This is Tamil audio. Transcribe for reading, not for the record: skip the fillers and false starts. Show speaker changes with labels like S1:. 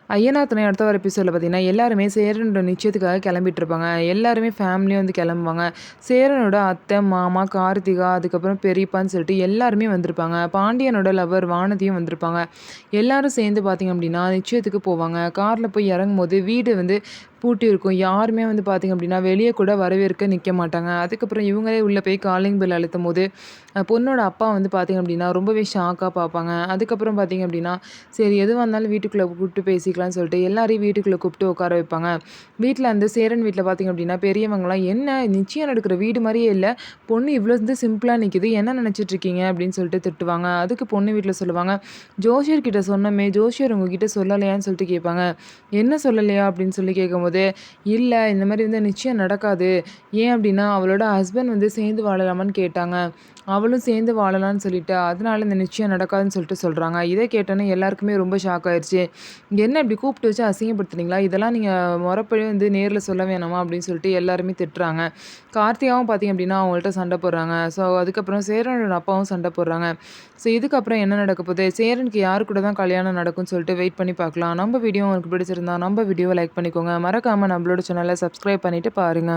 S1: ஐயனார் துணை அடுத்த வர எபிசோடில் பார்த்தீங்கன்னா, எல்லாருமே சேரனோட நிச்சயத்துக்காக கிளம்பிட்டு இருப்பாங்க. எல்லாருமே ஃபேமிலியும் வந்து கிளம்புவாங்க. சேரனோட அத்தை, மாமா, கார்த்திகா, அதுக்கப்புறம் பெரியப்பான்னு சொல்லிட்டு எல்லாருமே வந்திருப்பாங்க. பாண்டியனோட லவர் வானதியும் வந்திருப்பாங்க. எல்லாரும் சேர்ந்து பார்த்தீங்க அப்படின்னா, நிச்சயத்துக்கு போவாங்க. காரில் போய் இறங்கும்போது வீடு வந்து பூட்டி இருக்கும். யாருமே வந்து பார்த்தீங்க அப்படின்னா, வெளிய கூட வரவேற்க நிக்க மாட்டாங்க. அதுக்கப்புறம் இவங்களே உள்ள போய் காலிங் பெல் அழுத்தும்போது, பொண்ணோட அப்பா வந்து பார்த்தீங்க அப்படின்னா, ரொம்பவே ஷாக்கா பார்ப்பாங்க. அதுக்கப்புறம் பார்த்தீங்க அப்படின்னா, சரி எதுவா இருந்தாலும் வீட்டுக்குள்ள கூப்பிட்டு பேசிக்கலாம்னு சொல்லிட்டு எல்லாரையும் வீட்டுக்குள்ள கூப்பிட்டு உட்கார வைப்பாங்க. வீட்ல அந்த சேரன் வீட்ல பார்த்தீங்க அப்படின்னா, பெரியவங்கலாம் "என்ன நிச்சயம் நடக்கிற வீடு மாரியே இல்ல. பொண்ணு இவ்ளோ வந்து சிம்பிளா நிக்குது. என்ன நினைச்சிட்டு இருக்கீங்க?" அப்படின்னு சொல்லிட்டு திட்டுவாங்க. அதுக்கு பொண்ணு வீட்ல சொல்லுவாங்க, "ஜோசியர் கிட்ட சொன்னோமே, ஜோசியர் உங்ககிட்ட சொல்லலையான்னு?" சொல்லிட்டு கேட்பாங்க. "என்ன சொல்லலையா?" அப்படின்னு சொல்லி கேட்கும்போது, "இல்ல இந்த மாரி வந்து நிச்சயம் நடக்காது. ஏன் அப்படின்னா, அவளோட ஹஸ்பண்ட் வந்து சேர்ந்து வாழலாமான்னு கேட்டாங்க. அவளும் சேர்ந்து வாழலாம்னு சொல்லிட்டா. அதனால இந்த நிச்சயம் நடக்காதுன்னு சொல்லிட்டு சொல்றாங்க." இத கேட்டோனே எல்லாருக்குமே ரொம்ப ஷாக் ஆயிருச்சு. "என்ன இப்படி கூப்பிட்டு வச்சு அசிங்கப்படுத்துனீங்களா? இதெல்லாம் நீங்க மொறப்படி வந்து நேர்ல சொல்ல வேணாமா?" அப்படின்னு சொல்லிட்டு எல்லாருமே திட்டுறாங்க. கார்த்திகாவும் பார்த்தீங்க அப்படின்னா, அவங்கள்ட்ட சண்டை போடுறாங்க. ஸோ அதுக்கப்புறம் சேரனோட அப்பாவும் சண்டை போடுறாங்க. ஸோ இதுக்கப்புறம் என்ன நடக்க போகுது? சேரனுக்கு யாரு கூட தான் கல்யாணம் நடக்கும்னு சொல்லிட்டு வெயிட் பண்ணி பார்க்கலாம். நம்ம வீடியோ உங்களுக்கு பிடிச்சிருந்தா நம்ம வீடியோவ லைக் பண்ணிக்கோங்க. மறக்காம நம்மளோட சேனல சப்ஸ்கிரைப் பண்ணிட்டு பாருங்க.